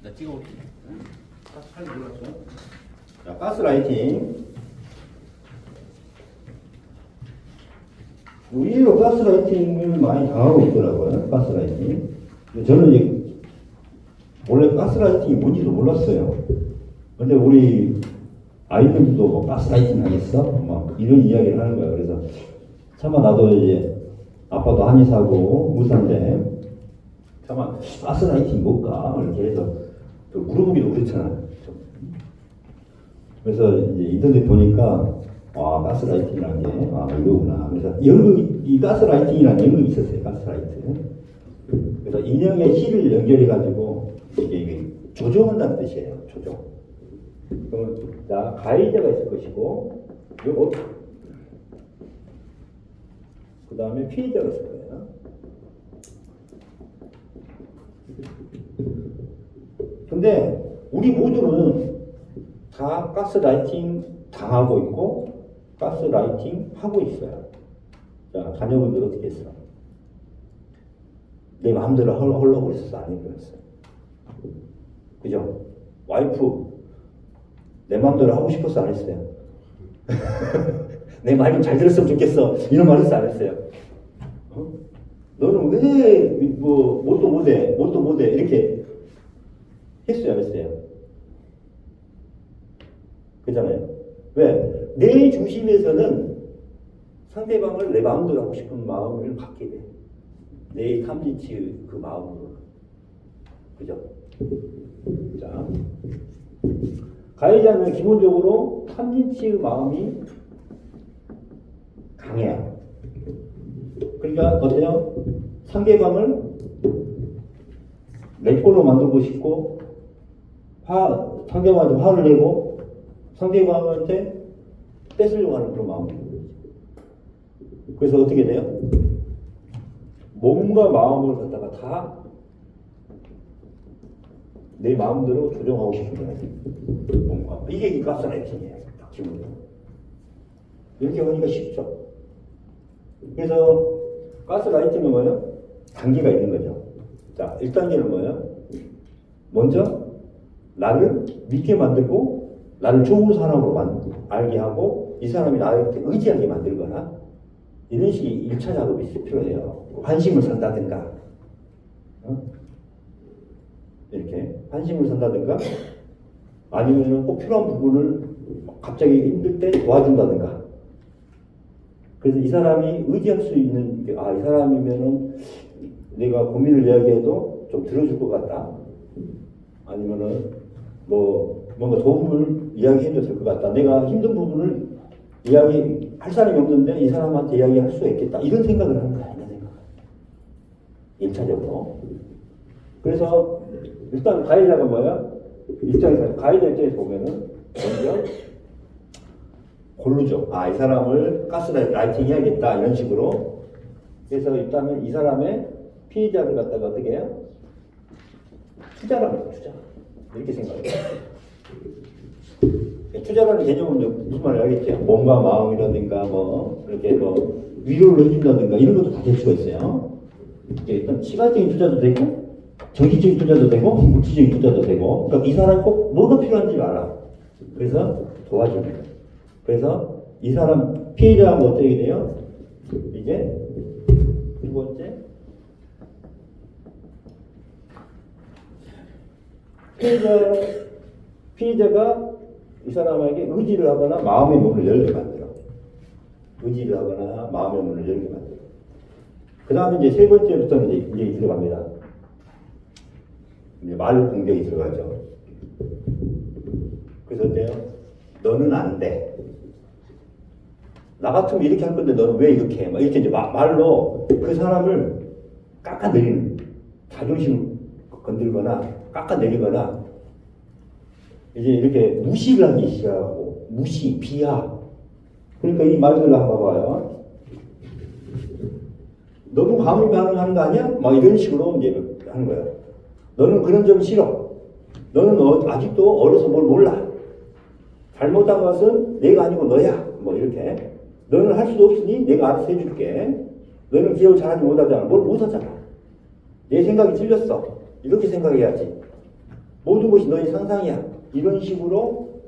나 찍어볼게. 빨리 눌렀어. 자, 가스라이팅. 의외로 가스라이팅을 많이 당하고 있더라고요. 가스라이팅. 근데 저는 이제 원래 가스라이팅이 뭔지도 몰랐어요. 근데 우리 아이들도 뭐 가스라이팅 하겠어? 막 이런 이야기를 하는 거예요. 그래서 차마 나도 이제 아빠도 한의사고 의사인데 차마 가스라이팅이 뭘까? 이렇게 해서 또 물어보기도 그렇잖아요. 그래서 이제 인터넷 보니까 아 가스라이팅이라는 게 이거구나. 그래서 이 가스라이팅이라는 연극이 있었어요. 가스라이팅. 그래서 인형의 실을 연결해 가지고 이게 조종한다는 뜻이에요. 조종. 그러면 자 가해자가 있을 것이고 요거 그 다음에 피해자가 있을 거예요. 근데 우리 모두는 다 가스라이팅 당하고 있고 가스라이팅 하고 있어요. 자, 자녀분들 어떻게 했어? 내 마음대로 하려고 했었어? 안 그랬어요? 그죠? 와이프 내 마음대로 하고 싶어서 안 했어요? 내 말 좀 잘 들었으면 좋겠어 이런 말 했어 안 했어요? 너는 왜 뭣도 못해 이렇게 했어요 안 했어요? 그잖아요. 왜? 내 중심에서는 상대방을 내 마음대로 하고 싶은 마음을 갖게 돼. 내 탐진치 그 마음으로. 그죠? 자, 가해자는 기본적으로 탐진치의 마음이 강해요. 그러니까 어때요? 상대방을 내 걸로 만들고 싶고 상대방한테 화를 내고 상대방한테 뺏으려고 하는 그런 마음이 있는 거죠. 그래서 어떻게 돼요? 몸과 마음을 갖다가 다 내 마음대로 조정하고 싶은 거예요. 몸과 이게 가스라이팅이에요. 기본적으로. 이렇게 하니까 쉽죠. 그래서 가스라이팅은 뭐예요? 단계가 있는 거죠. 자, 1단계는 뭐예요? 먼저 나를 믿게 만들고 나를 좋은 사람으로 알게 하고 이 사람이 나한테 의지하게 만들거나 이런 식의 1차 작업이 필요해요. 환심을 산다든가 이렇게 환심을 산다든가 아니면 꼭 필요한 부분을 갑자기 힘들 때 도와준다든가 그래서 이 사람이 의지할 수 있는 이 사람이면은 내가 고민을 이야기해도 좀 들어줄 것 같다 아니면은 뭔가 도움을 이야기해도 될 것 같다. 내가 힘든 부분을 이야기할 사람이 없는데 이 사람한테 이야기할 수 있겠다. 이런 생각을 하는 거야. 이런 생각. 1차적으로. 그래서 일단 가해자가 뭐야? 가해자 입장에서 보면은 먼저 고르죠. 이 사람을 가스라이팅 해야겠다. 이런 식으로. 그래서 일단은 이 사람의 피해자를 갖다가 어떻게 해요? 투자라는 투자. 이렇게 생각해요. 투자라는 개념은 무슨 말을 알겠죠? 몸과 마음이라든가 이렇게 위로를 해준다든가 이런 것도 다 될 수가 있어요. 일단 시간적인 투자도 되고 정신적인 투자도 되고 물질적인 투자도 되고 그러니까 이 사람이 꼭 뭐가 필요한지 알아. 그래서 도와주는 거예요. 그래서 이 사람 피해자하고 어떻게 돼요? 이제 두 번째 피해자가 이 사람에게 의지를 하거나 마음의 문을 열게 만들어. 의지를 하거나 마음의 문을 열게 만들어. 그 다음에 이제 세 번째부터는 이제 들어갑니다. 이제 말 공격이 들어가죠. 그래서 어때요? 너는 안 돼. 나 같으면 이렇게 할 건데 너는 왜 이렇게 해? 막 이렇게 이제 말로 그 사람을 깎아내리는, 자존심 건들거나 깎아내리거나 이제 이렇게 무시를 하기 시작하고 비하. 그러니까 이 말들을 한번 봐봐요. 너무 과민 반응하는 거 아니야? 막 이런 식으로 이제 하는 거예요. 너는 그런 점 싫어. 너는 아직도 어려서 뭘 몰라. 잘못한 것은 내가 아니고 너야. 뭐 이렇게. 너는 할 수도 없으니 내가 알아서 해줄게. 너는 기억을 잘하지 못하잖아. 뭘 못하잖아. 내 생각이 틀렸어. 이렇게 생각해야지. 모든 것이 너의 상상이야. 이런 식으로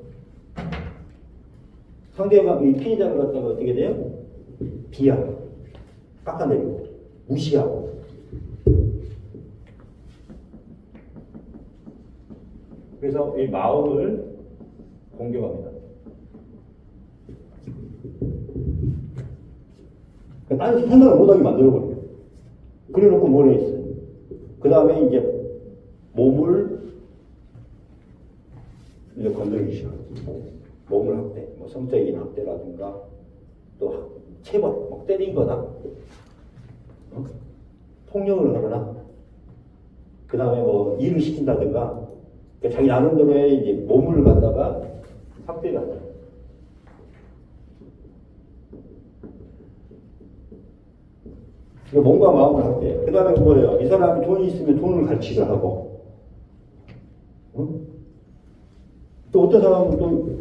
상대방, 이 피해자를 갖다가 어떻게 돼요? 비하하고, 깎아내리고, 무시하고. 그래서 이 마음을 공격합니다. 딴 생각을 못하게 만들어버려요. 그래 놓고 뭘 했어요? 그 다음에 이제 몸을 이제 건드리기 시작해요. 몸을 학대, 뭐 성적인 학대라든가 또 체벌, 막 때리거나 폭력을 하거나 그 다음에 뭐 일을 시킨다든가 그러니까 자기 나름대로의 이제 몸을 갖다가 학대를 하죠. 몸과 마음을 학대. 그 다음에 뭐예요? 이 사람이 돈이 있으면 돈을 갈취를 하고 또 어떤 사람은 또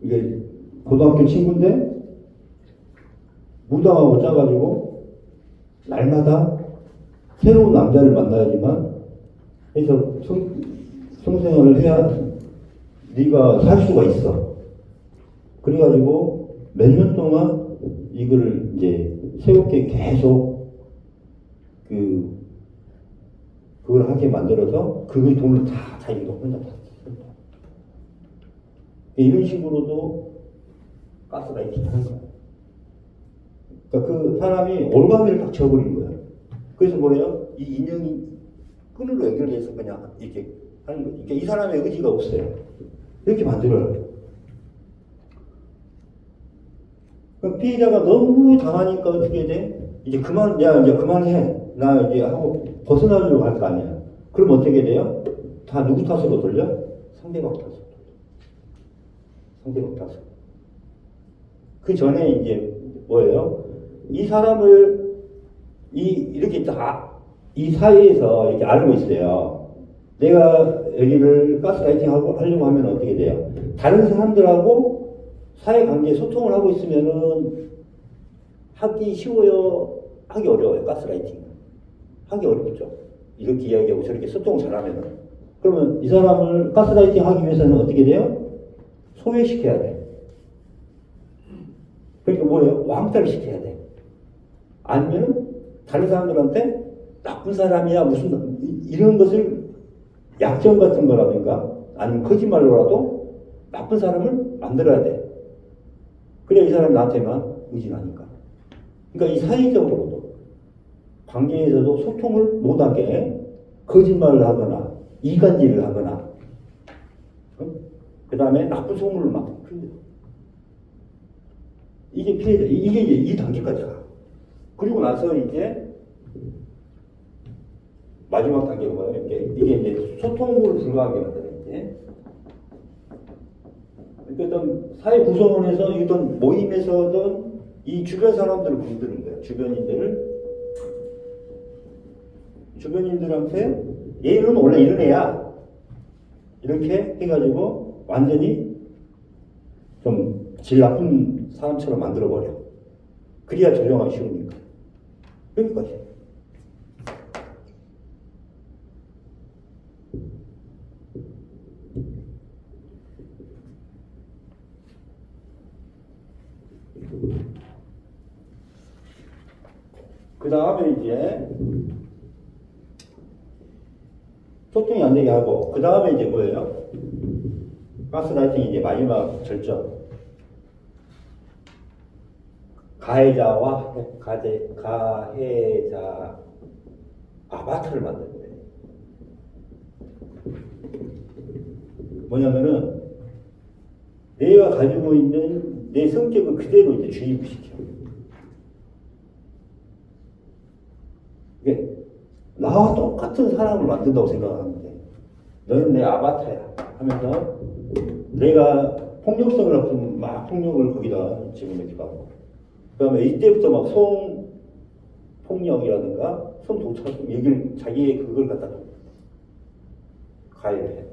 이게 고등학교 친구인데 무당하고 짜가지고 날마다 새로운 남자를 만나야지만 해서 성생활을 해야 네가 살 수가 있어. 그래가지고 몇 년 동안 이거를 이제 새롭게 계속 그걸 하게 만들어서 그 돈을 다 자기가 혼자 다 쓴다. 이런 식으로도 가스라이팅 하는 거야. 그러니까 그 사람이 올가미를 딱 지어버린 거예요. 그래서 뭐예요? 이 인연이 끈으로 연결돼서 그냥 이렇게 하는 거지. 그러니까 이 사람의 의지가 없어요. 이렇게 만들어요. 그럼 피해자가 너무 당하니까 어떻게 돼? 이제 이제 그만해. 나 이제 하고 벗어나려고 할 거 아니야. 그럼 어떻게 돼요? 다 누구 탓으로 돌려? 상대방 탓으로 돌려. 상대방 탓으로. 그 전에 이제 뭐예요? 이 사람을 이렇게 이 사이에서 이렇게 알고 있어요. 내가 여기를 가스라이팅 하려고 하면 어떻게 돼요? 다른 사람들하고 사회관계 소통을 하고 있으면은 하기 쉬워요? 하기 어려워요? 가스라이팅. 하기 어렵죠. 이렇게 이야기하고 저렇게 소통을 잘하면은. 그러면 이 사람을 가스라이팅 하기 위해서는 어떻게 돼요? 소외시켜야 돼. 그러니까 뭐예요? 왕따를 시켜야 돼. 아니면은 다른 사람들한테 나쁜 사람이야 무슨 이런 것을 약점 같은 거라든가 아니면 거짓말로라도 나쁜 사람을 만들어야 돼. 그래야 이 사람이 나한테만 의지하니까. 그러니까 이 사회적으로도 관계에서도 소통을 못하게 거짓말을 하거나 이간질을 하거나 그 다음에 나쁜 소문을 막 흘려. 이게 피해자. 이게 이제 이 단계까지 가. 그리고 나서 이제 마지막 단계가 뭐예요? 이게 이제 소통을 불가하게 만드는 이제. 어떤 사회 구성원에서 어떤 모임에서든 이 주변 사람들을 건드는 거예요. 주변인들한테 얘는 원래 이런 애야. 이렇게 해가지고 완전히 좀 질 나쁜 사람처럼 만들어버려. 그래야 조정하기 쉬우니까. 여기까지. 그 다음에 이제 소통이 안 되게 하고 그 다음에 이제 뭐예요? 가스라이팅이 이제 마지막 절정. 가해자 아바타를 만드는 거예요. 뭐냐면은 내가 가지고 있는 내 성격을 그대로 이제 주입시켜. 이게 나와 똑같은 사람을 만든다고 생각하면 돼. 너는 내 아바타야 하면서 내가 폭력성을 갖고 막 폭력을 거기다 집어넣기도 하고 그 다음에 이때부터 막 성폭력이라든가 성도착 얘기를 자기의 그걸 갖다 가해해.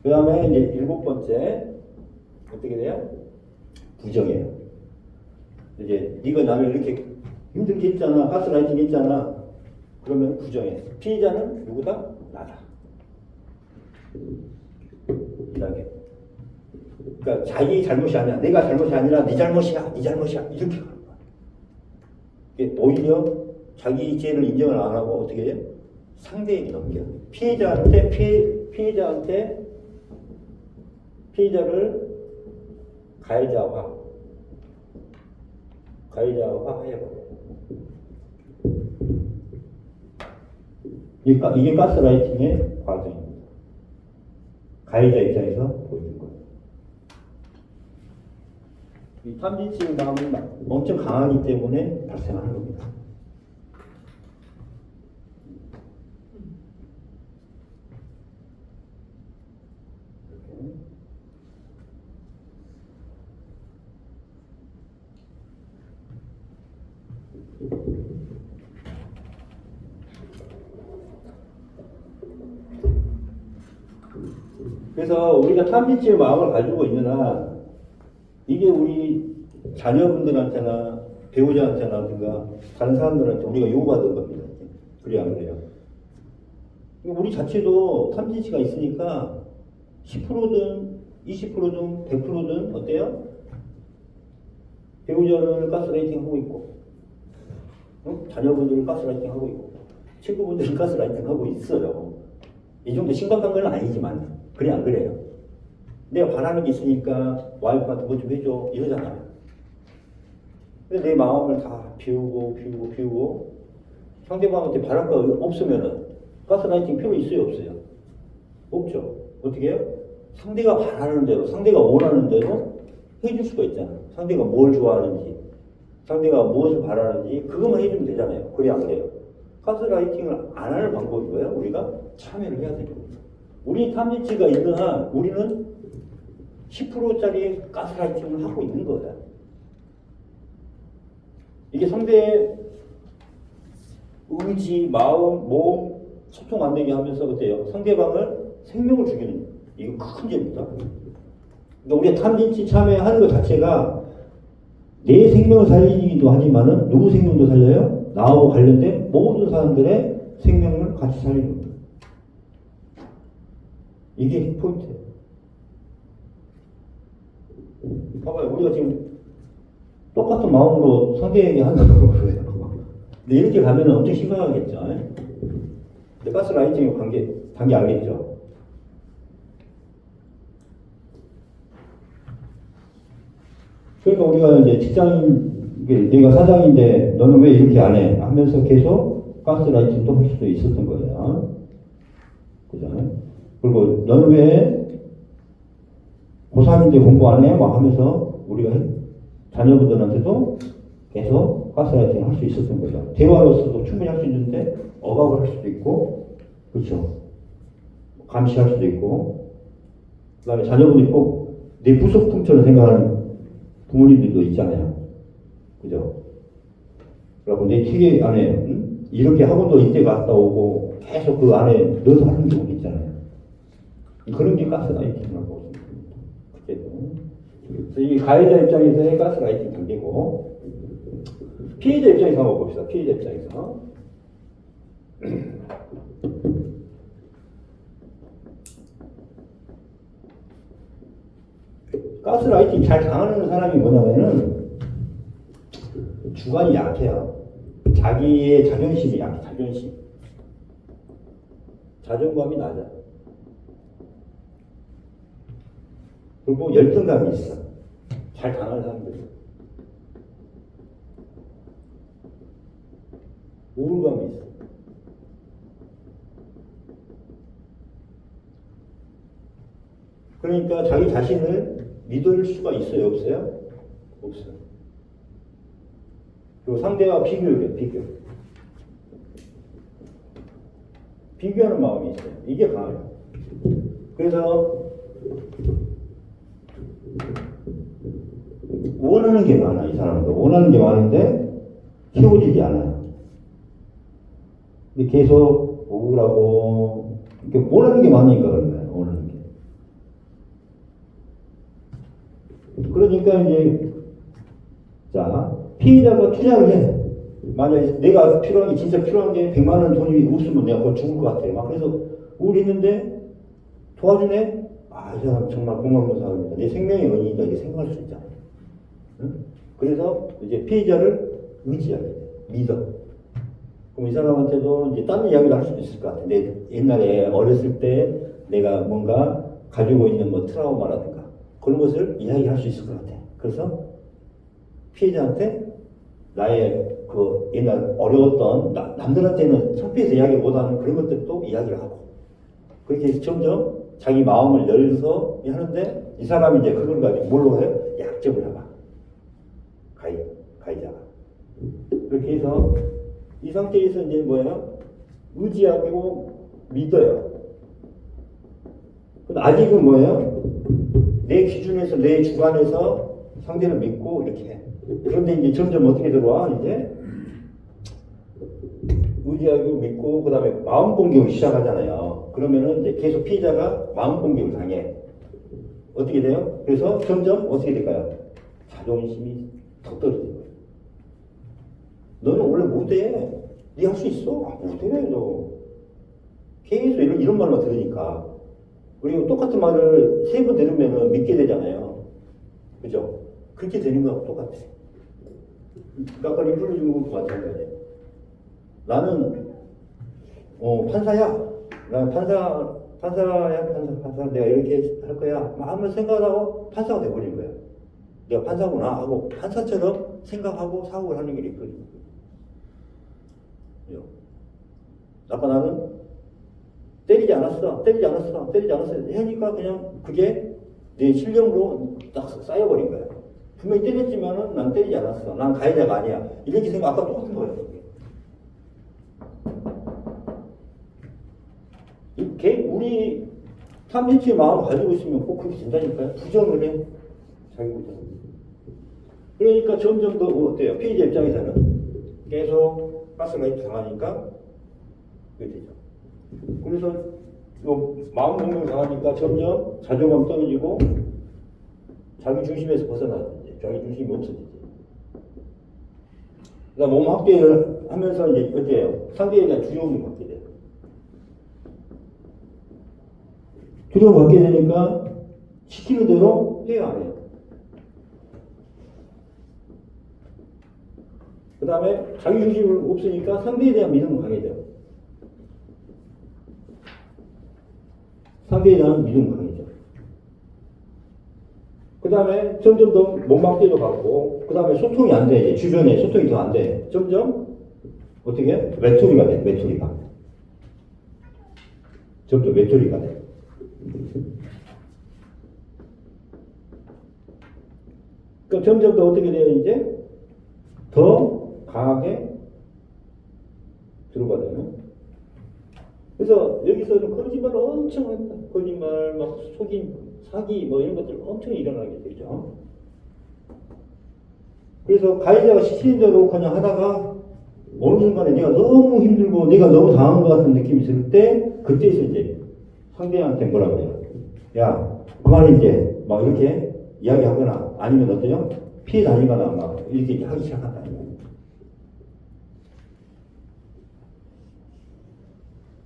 그 다음에 이제 7번째 어떻게 돼요? 부정해요. 이제 네가 나를 이렇게 힘들게 했잖아. 가스라이팅 했잖아. 그러면 부정해. 피해자는 누구다? 나다. 이렇게. 그러니까 자기 잘못이 아니야. 내가 잘못이 아니라 네 잘못이야. 네 잘못이야. 이렇게 하는 거야. 이게 오히려 자기 죄를 인정을 안 하고 어떻게 해요? 상대에게 넘겨. 피해자를 가해자화 해버려. 이게 가스라이팅의 과정입니다. 가해자 입장에서 보이는 거예요. 이 탐진치 감은 엄청 강하기 때문에 발생하는 겁니다. 그래서 우리가 탐진치의 마음을 가지고 있는 한 이게 우리 자녀분들한테나 배우자한테나 다른 사람들한테 우리가 요구받은 겁니다. 그래야 안 그래요? 우리 자체도 탐진치가 있으니까 10%든 20%든 100%든 어때요? 배우자를 가스라이팅 하고 있고 자녀분들을 가스라이팅 하고 있고 친구분들을 가스라이팅 하고 있어요. 이 정도 심각한 건 아니지만 그래 안 그래요? 내가 바라는 게 있으니까 와이프한테 뭐 좀 해줘 이러잖아요. 근데 내 마음을 다 비우고 상대방한테 바랄 거 없으면은 가스라이팅 필요 있어요 없어요? 없죠. 어떻게 해요? 상대가 바라는 대로 상대가 원하는 대로 해줄 수가 있잖아요. 상대가 뭘 좋아하는지 상대가 무엇을 바라는지 그것만 해주면 되잖아요. 그래 안 그래요? 가스라이팅을 안 하는 방법이 뭐예요? 우리가 참여를 해야 되는 겁니다. 우리 탐진치가 있는 한 우리는 10%짜리 가스라이팅을 하고 있는 거야. 이게 상대의 의지, 마음, 몸 소통 안 되게 하면서 어때요? 상대방을 생명을 죽이는 이거 큰 죄입니다. 그러니까 우리가 탐진치 참여하는 것 자체가 내 생명을 살리기도 하지만은 누구 생명도 살려요? 나하고 관련된 모든 사람들의 생명을 같이 살리는 겁니다. 이게 포인트예요. 봐봐요. 우리가 지금 똑같은 마음으로 상대에게 하는 거예요. 근데 이렇게 가면 엄청 심각하겠죠. 근데 가스라이팅의 단계 알겠죠? 그러니까 우리가 이제 직장인, 내가 사장인데 너는 왜 이렇게 안 해? 하면서 계속 가스라이팅도 할 수도 있었던 거예요. 그죠? 그리고 너는 왜 고3인데 공부 안 해? 막 하면서 우리가 자녀분들한테도 계속 가스라이팅을 할 수 있었던 거죠. 대화로서도 충분히 할 수 있는데 억압을 할 수도 있고, 그렇죠. 감시할 수도 있고, 그 다음에 자녀분들이 꼭 내 부속품처럼 생각하는 부모님들도 있잖아요. 그죠? 그리고 내 책에 안에 이렇게 학원도 이때 갔다 오고 계속 그 안에 넣어서 하는 경우도 있잖아요. 그런 게 가스라이팅이라고 보시면 그래서 이 가해자 입장에서의 가스라이팅 단계고 피해자 입장에서 한번 봅시다. 피해자 입장에서 가스라이팅 잘 당하는 사람이 뭐냐면은 주관이 약해요. 자기의 자존심이 약해. 자존감이 낮아. 그리고 열등감이 있어. 잘 당하는 사람들. 우울감이 있어. 그러니까 자기 자신을 믿을 수가 있어요, 없어요? 없어요. 그리고 상대와 비교해요, 비교하는 마음이 있어요. 이게 강해요. 그래서 원하는 게 많아, 이 사람도. 원하는 게 많은데 채워지지 않아요. 근데 계속 우울하고, 원하는 게 많으니까 그런 거예요, 원하는 게. 그러니까 이제, 자, 피해자가 투자를 해. 만약에 내가 필요한 게 진짜 필요한 게 100만 원 돈이 없으면 내가 그거 죽을 것 같아. 막 그래서 우울했는데 도와주네. 아, 이 사람 정말 고마운 사람이다. 내 생명의 은인이다. 이렇게 생각할 수 있잖아. 응? 그래서 이제 피해자를 의지하게 돼. 믿어. 그럼 이 사람한테도 이제 다른 이야기를 할 수도 있을 것 같아. 내 옛날에 어렸을 때 내가 뭔가 가지고 있는 뭐 트라우마라든가 그런 것을 이야기할 수 있을 것 같아. 그래서 피해자한테 나의 그 옛날 어려웠던 남들한테는 창피해서 이야기 못하는 그런 것들도 이야기를 하고 그렇게 해서 점점 자기 마음을 열어서 하는데 이 사람이 이제 그걸 가지고 뭘로 해요? 약점을 해봐. 가해자가. 그렇게 해서 이 상태에서 이제 뭐예요? 의지하고 믿어요. 근데 아직은 뭐예요? 내 기준에서 내 주관에서 상대를 믿고 이렇게 해. 그런데 이제 점점 어떻게 들어와? 이제 의지하고 믿고 그 다음에 마음 공격을 시작하잖아요. 그러면은 이제 계속 피해자가 마음 공격을 당해. 어떻게 돼요? 그래서 점점 어떻게 될까요? 자존심이 더 떨어져요. 너는 원래 못해. 네 할 수 있어. 못해 너. 계속 이런 말만 들으니까. 그리고 똑같은 말을 3번 들으면 믿게 되잖아요. 그죠? 그렇게 되는 거하고 똑같아. 아까 리플로 준 것도 마찬가지예요. 나는 판사야. 난 판사. 내가 이렇게 할 거야. 막 한번 생각하고 판사가 돼버린 거야. 내가 판사구나 하고 판사처럼 생각하고 사고를 하는 게 있거든요. 아까 나는 때리지 않았어 하니까 그냥 그게 내 실력으로 딱 쌓여버린 거야. 분명히 때렸지만은 난 때리지 않았어. 난 가해자가 아니야. 이렇게 생각 아까 똑같은 거예요. 우리 탐진치의 마음을 가지고 있으면 꼭 그렇게 된다니까요. 부정을 해. 자기 부정. 그러니까 점점 더 어때요? 피해자 입장에서는 계속 가스라이트 당하니까 그게 되죠. 그래서 마음 공격 당하니까 점점 자존감 떨어지고 자기 중심에서 벗어나지. 자기 중심이 없어지지. 그러니까 몸 확대를 하면서 이제 어때요? 상대에 대한 두려움을 갖게 돼요. 두려움을 갖게 되니까 시키는 대로 해야 안 해요. 그 다음에 자기 중심이 없으니까 상대에 대한 믿음을 강해져요. 상대에 대한 믿음을 강해져. 그 다음에 점점 더 몸막대도 가고, 그 다음에 소통이 안 돼. 주변에 소통이 더 안 돼. 점점 어떻게 해? 외톨이가 돼. 외톨이가. 점점 외톨이가 돼. 그럼 점점 더 어떻게 돼요? 이제 더 강하게 들어가잖아요. 그래서 여기서는 거짓말을 엄청 합니다. 거짓말, 막 속임, 사기, 뭐 이런 것들 엄청 일어나게 되죠. 그래서 가해자가 시키는 대로 그냥 하다가 어느 순간에 내가 너무 힘들고 내가 너무 당한 것 같은 느낌이 들 때, 그때에서 이제 상대한테 뭐라고 해요? 야, 그만 이제, 막 이렇게 이야기하거나 아니면 어때요? 피해 다니거나 막 이렇게 하기 시작한다.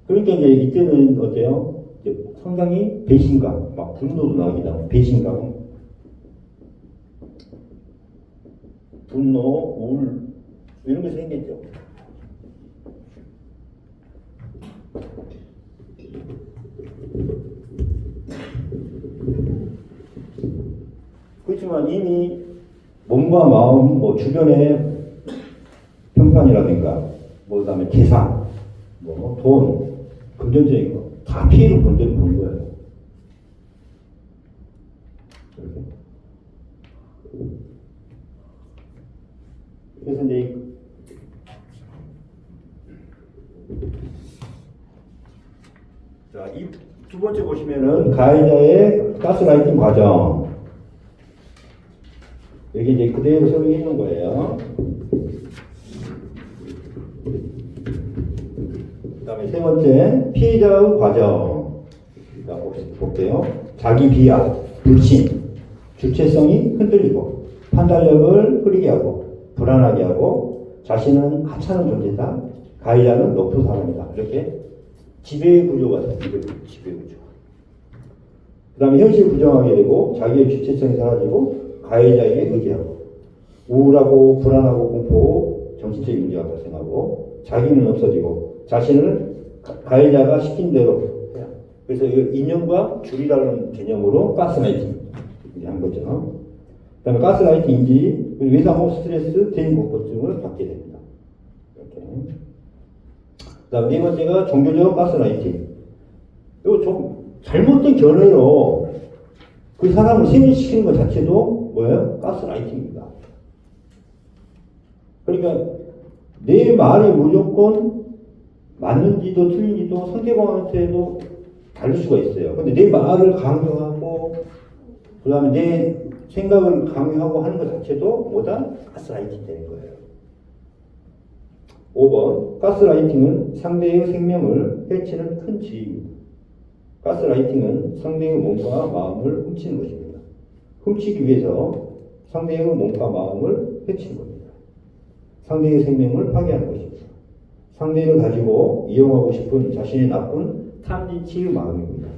그러니까 이제 이때는 어때요? 이제 상당히 배신감, 막 분노도 나오기도 하고, 배신감, 분노, 우울, 이런 게 생겼죠. 그렇지만 이미 몸과 마음, 뭐 주변의 평판이라든가, 뭐 그다음에 재산, 뭐 돈, 금전적인 거 다 피해를 본 대로 본 거예요. 이렇게. 그래서 이제 자, 이 두 번째 보시면은 가해자의 가스라이팅 과정. 여기 이제 그대로 설명해 있는 거예요. 그 다음에 세 번째, 피해자의 과정. 자, 볼게요. 자기 비하, 불신, 주체성이 흔들리고, 판단력을 흐리게 하고, 불안하게 하고, 자신은 하찮은 존재다. 가해자는 높은 사람이다. 이렇게 지배 구조가 돼요. 지배 구조. 그 다음에 현실을 부정하게 되고 자기의 주체성이 사라지고 가해자에게 의지하고 우울하고 불안하고 공포 정신적인 문제가 발생하고 자기는 없어지고 자신을 가해자가 시킨 대로 해요. 그래서 이 인연과 줄이라는 개념으로 가스라이팅 한 거죠. 그 다음에 가스라이팅 인지 외상후 스트레스 대인공포증을 받게 됩니다. 이렇게. 그 다음 네 번째가 종교적 가스라이팅. 이거 좀 잘못된 견해로 그 사람을 세뇌시키는 것 자체도 뭐예요? 가스라이팅입니다. 그러니까 내 말이 무조건 맞는지도 틀린지도 상대방한테도 다를 수가 있어요. 근데 내 말을 강요하고 그 다음에 내 생각을 강요하고 하는 것 자체도 뭐다? 가스라이팅 되는 거예요. 5번 가스라이팅은 상대의 생명을 해치는 큰 지위입니다. 가스라이팅은 상대의 몸과 마음을 훔치는 것입니다. 훔치기 위해서 상대의 몸과 마음을 해치는 겁니다. 상대의 생명을 파괴하는 것입니다. 상대를 가지고 이용하고 싶은 자신의 나쁜 탐진치의 마음입니다.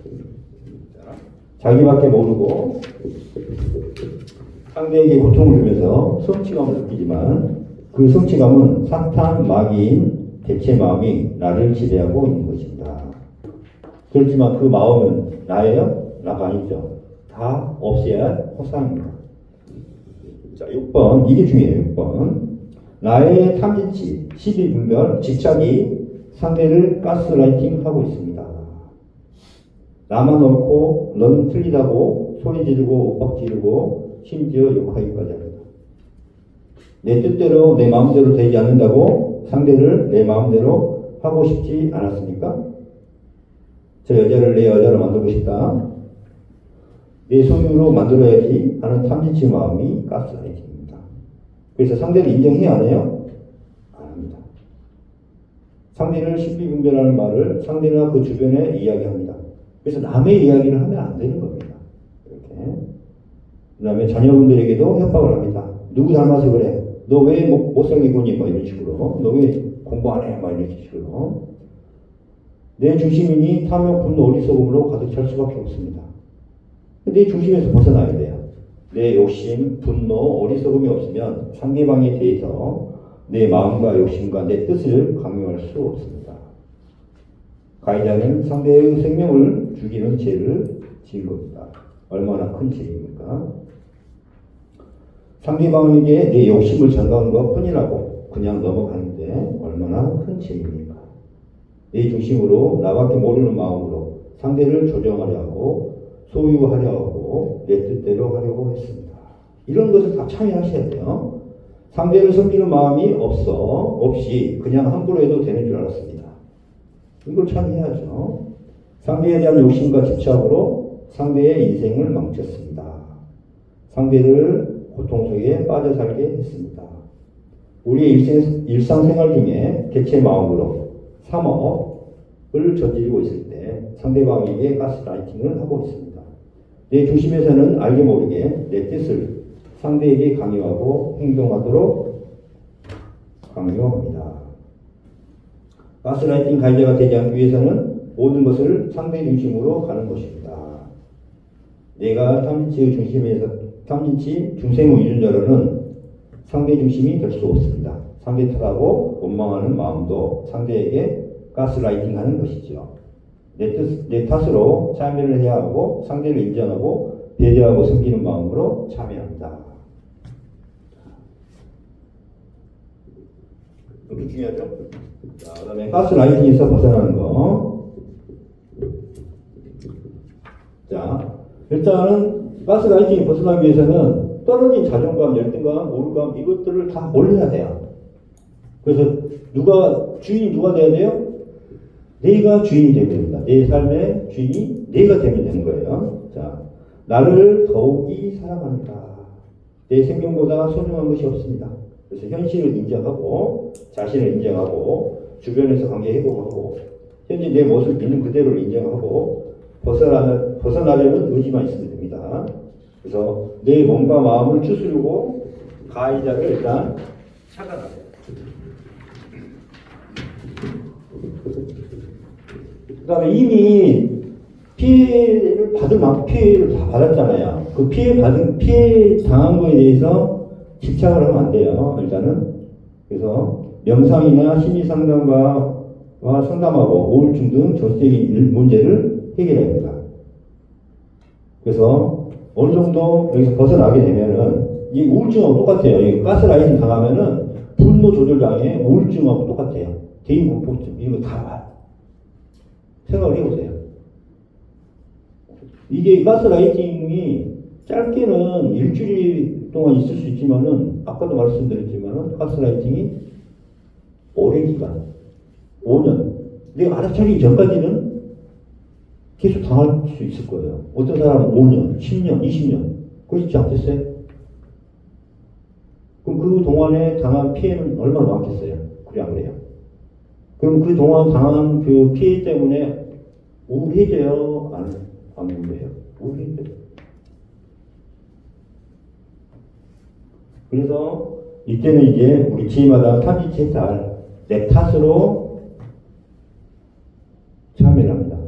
자기밖에 모르고 상대에게 고통을 주면서 성취감을 느끼지만 그 성취감은 사탄 마귀인 대체 마음이 나를 지배하고 있는 것입니다. 그렇지만 그 마음은 나예요? 나가 아니죠. 다 없애야 할 허상입니다. 자, 6번. 이게 중요해요. 6번. 나의 탐진치, 시비분별, 집착이 상대를 가스라이팅하고 있습니다. 나만 옳고 넌 틀리다고 소리 지르고 윽박 지르고 심지어 욕하기까지 합니다. 내 뜻대로 내 마음대로 되지 않는다고 상대를 내 마음대로 하고 싶지 않았습니까? 저 여자를 내 여자로 만들고 싶다. 내 소유로 만들어야지 하는 탐진치 마음이 가스라이팅입니다. 그래서 상대를 인정해야 안 해요? 안 합니다. 상대를 신비분별하는 말을 상대나 그 주변에 이야기합니다. 그래서 남의 이야기를 하면 안 되는 겁니다. 이렇게. 그 다음에 자녀분들에게도 협박을 합니다. 누구 닮아서 그래? 너 왜 못살게 구니? 뭐 이런 식으로. 너 왜 공부 안 해? 막 이런 식으로. 내 중심이니 탐욕, 분노, 어리석음으로 가득 찰 수밖에 없습니다. 내 중심에서 벗어나야 돼요. 내 욕심, 분노, 어리석음이 없으면 상대방에 대해서 내 마음과 욕심과 내 뜻을 강요할 수 없습니다. 가해자는 상대의 생명을 죽이는 죄를 지은 겁니다. 얼마나 큰 죄입니까? 상대방에게 내 욕심을 전가하는 것 뿐이라고 그냥 넘어가는데 얼마나 큰 죄입니까? 내 중심으로 나밖에 모르는 마음으로 상대를 조정하려 하고 소유하려 하고 내 뜻대로 하려고 했습니다. 이런 것을 다 참여하셔야 돼요. 상대를 섬기는 마음이 없이 그냥 함부로 해도 되는 줄 알았습니다. 이걸 참여해야죠. 상대에 대한 욕심과 집착으로 상대의 인생을 망쳤습니다. 상대를 고통 속에 빠져 살게 했습니다. 우리의 일상생활 중에 개체 마음으로 삼업을 저지르고 있을 때 상대방에게 가스라이팅을 하고 있습니다. 내 중심에서는 알게 모르게 내 뜻을 상대에게 강요하고 행동하도록 강요합니다. 가스라이팅 가해자가 되지 않기 위해서는 모든 것을 상대 중심으로 가는 것입니다. 내가 탐진치 중생의 유전자로는 상대 중심이 될 수 없습니다. 상대 탓하고 원망하는 마음도 상대에게 가스라이팅 하는 것이죠. 내 탓으로 참여를 해야 하고 상대를 인정하고 배려하고 섬기는 마음으로 참여합니다. 이렇게 중요하죠? 자, 그 다음에 가스라이팅에서 벗어나는 거. 자, 일단은 가스라이팅이 벗어나기 위해서는 떨어진 자존감, 열등감, 우울감 이것들을 다 올려야 돼요. 그래서 주인이 누가 돼야 돼요? 내가 주인이 되면 됩니다. 내 삶의 주인이 내가 되면 되는 거예요. 자, 나를 더욱이 사랑한다. 내 생명보다 소중한 것이 없습니다. 그래서 현실을 인정하고 자신을 인정하고 주변에서 관계 회복하고 현재 내 모습 있는 그대로를 인정하고 벗어나려는 의지만 있으면 됩니다. 그래서 내 몸과 마음을 추스르고 가해자를 일단 차단하세요. 그다음에 이미 피해를 받을 만큼 피해를 다 받았잖아요. 그 피해 당한 거에 대해서 집착을 하면 안 돼요. 일단은. 그래서 명상이나 심리 상담과 상담하고 우울증 등 조직적인 문제를 해결해야 합니다. 그래서 어느 정도 여기서 벗어나게 되면은 이 우울증하고 똑같아요. 이 가스라이팅 당하면은 분노 조절 장애, 우울증하고 똑같아요. 대인 공포증 이런 거 다 와요. 생각을 해보세요. 이게 가스라이팅이 짧게는 일주일 동안 있을 수 있지만은 아까도 말씀드렸지만은 가스라이팅이 오랜 기간, 5년 내가 알아차리기 전까지는 계속 당할 수 있을 거예요. 어떤 사람은 5년, 10년, 20년 그렇지 않겠어요? 그럼 그 동안에 당한 피해는 얼마나 많겠어요? 그래 안 그래요? 그럼 그 동안 당한 그 피해 때문에 우울해져요? 안 우울해요? 우울해져요. 그래서 이때는 이제 우리 지마다 탐지체살 내 탓으로 참여를 합니다.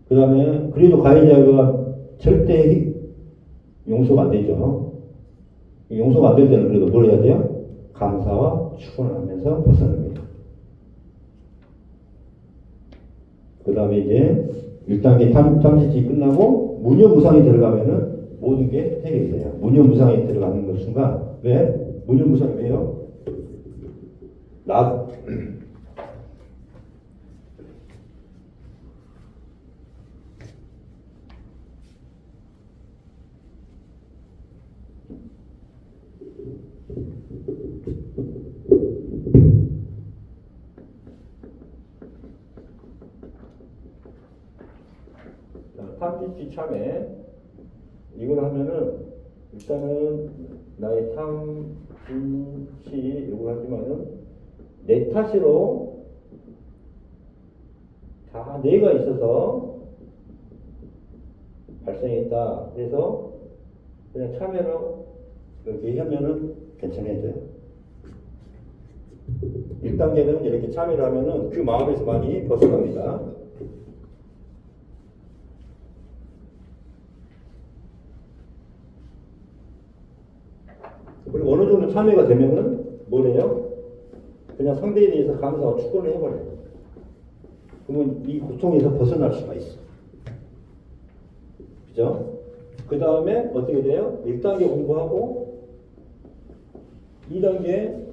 그 다음에 그래도 가해자가 절대 용서가 안 되죠. 용서가 안 될 때는 그래도 뭘 해야 돼요? 감사와 축원을 하면서 벗어납니다. 그 다음에 이제 1단계 탐지치 끝나고 무념무상에 들어가면은 모든 게 해결이 돼요. 무념무상에 들어가는 것 순간 왜? 무념무상이 왜요? 탐지치 참회 이걸 하면은 일단은 나의 탐지 이걸 하지만은 내 탓으로 다 내가 있어서 발생했다. 그래서 그냥 참여로 이렇게 하면은 괜찮아져요. 1단계는 이렇게 참여를 하면은 그 마음에서 많이 벗어납니다. 그리고 어느 정도 참여가 되면은 뭐래요? 그냥 상대에 대해서 감사와 축원을 해버려요. 그러면 이 고통에서 벗어날 수가 있어. 그죠? 그 다음에 어떻게 돼요? 1단계 공부하고 2단계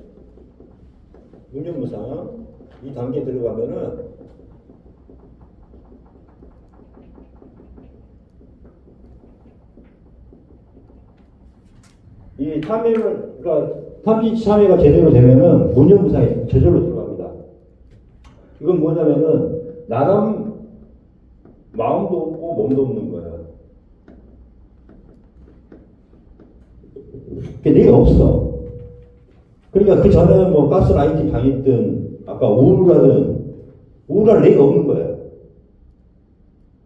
무념무상 2단계 들어가면은 이 참여를, 그러니까 탐지 참여가 제대로 되면은 무념무상에 저절로 들어갑니다. 이건 뭐냐면은 나름 마음도 없고 몸도 없는 거예요. 그게 내가 없어. 그러니까 그 전에 뭐 가스라이팅 당했든 아까 우울할 내가 없는 거예요.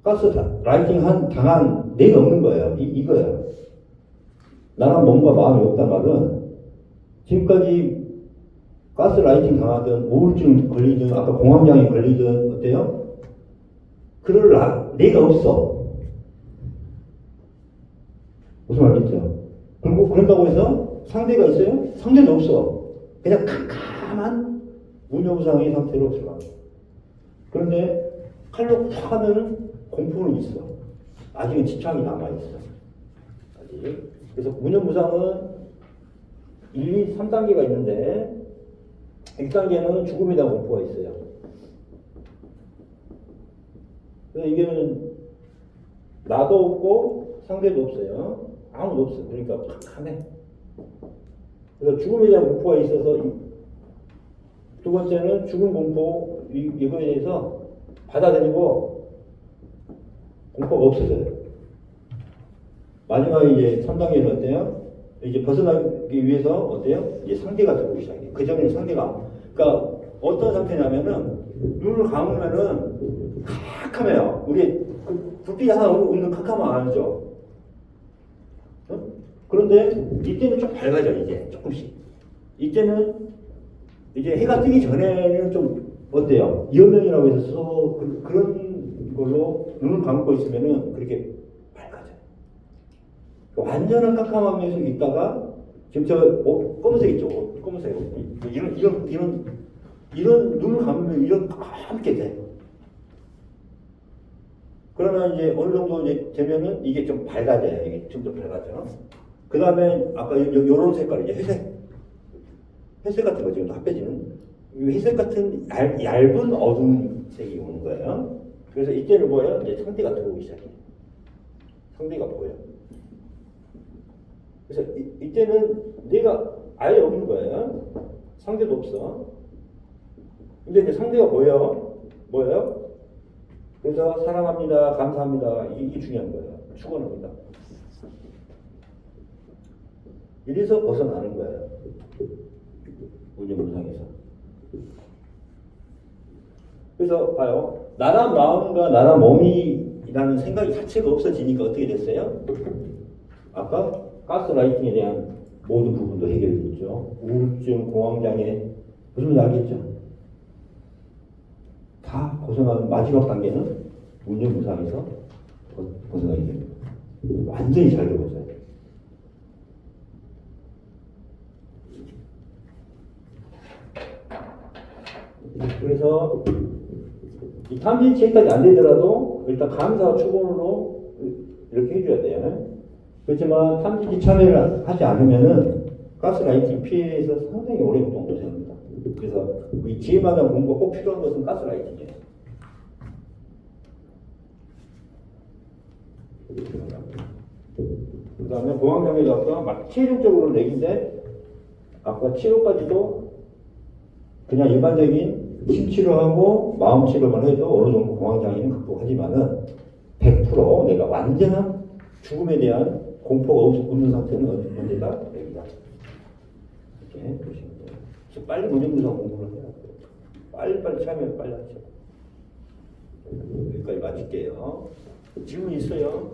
가스라이팅 당한 내가 없는 거예요. 이거예요. 나는 몸과 마음이 없단 말은 지금까지 가스라이팅 당하든 우울증 걸리든 아까 공황장애 걸리든 어때요? 그럴 내가 없어. 무슨 말이겠죠? 그리고 그런다고 해서 상대가 있어요? 상대도 없어. 그냥 캄캄한 무념무상의 상태로 들어가. 그런데 칼로 팍 하면 공포는 있어. 아직은 집착이 남아있어. 아직. 그래서 무념무상은 1, 2, 3단계가 있는데 1단계는 죽음에 대한 공포가 있어요. 그래서 이게는 나도 없고 상대도 없어요. 아무도 없어. 그러니까 팍하네. 그래서 죽음에 대한 공포가 있어서 두 번째는 죽음 공포 이거에 대해서 받아들이고 공포가 없어져요. 마지막에 이제 3단계는 어때요? 이제 벗어나기 위해서 어때요? 이제 상대가 들어오기 시작해요. 그전에는 상대가. 그러니까 어떤 상태냐면은 눈을 감으면은 캄캄해요. 우리 그 불빛 하나 없는 캄캄함 알죠? 어? 그런데 이때는 좀 밝아져 이제 조금씩. 이때는 이제 해가 뜨기 전에는 좀 어때요? 이어명이라고 해서 그런 걸로 눈을 감고 있으면은 그렇게 밝아져요. 완전한 깜깜함에서 있다가 지금 저 검은색 있죠? 검은색 이런 눈을 감으면 이런 까맣게 돼. 그러면 이제 어느 정도 이제 되면은 이게 좀 밝아져요. 이게 좀 더 밝아져. 그 다음에 아까 요런 색깔 이제 회색 같은 거 지금 핫해지는 회색 같은 얇은 어두운색이 오는 거예요. 그래서 이때는 뭐예요? 이제 상대가 들어오기 시작해요. 상대가 보여. 그래서 이때는 내가 아예 없는 거예요. 상대도 없어. 근데 이제 상대가 보여. 뭐예요? 그래서 사랑합니다, 감사합니다. 이게 중요한 거예요. 축원합니다. 이래서 벗어나는 거예요. 문상에서. 그래서 봐요. 나란 마음과 나란 몸이라는 생각이 자체가 없어지니까 어떻게 됐어요? 아까 가스라이팅에 대한 모든 부분도 해결됐죠. 우울증, 공황장애, 무슨 약이겠죠? 다 벗어나는 마지막 단계는 운전무상에서 벗어나게 됩니다. 완전히 잘 되어져요. 그래서 이 탐진치까지 안 되더라도 일단 감사와 축원으로 이렇게 해줘야 돼요. 그렇지만 탐진치 참여를 하지 않으면은 가스라이팅 피해에서 상당히 오래 고통됩니다. 그래서 이 지혜마다 공부가 꼭 필요한 것은 가스라이팅이에요. 그 다음에 공황장애도 아까 막 최종적으로 내긴데 아까 치료까지도 그냥 일반적인 심치료하고 마음 치료만 해도 어느 정도 공황장애는 극복하지만은 100% 내가 완전한 죽음에 대한 공포가 없는 상태는 언제가 여기다 이렇게 보시면 돼요. 그래서 빨리 무증무상 공부를 해야 돼요. 빨리 참여를 빨리 하죠. 여기까지 마칠게요. 질문 있어요?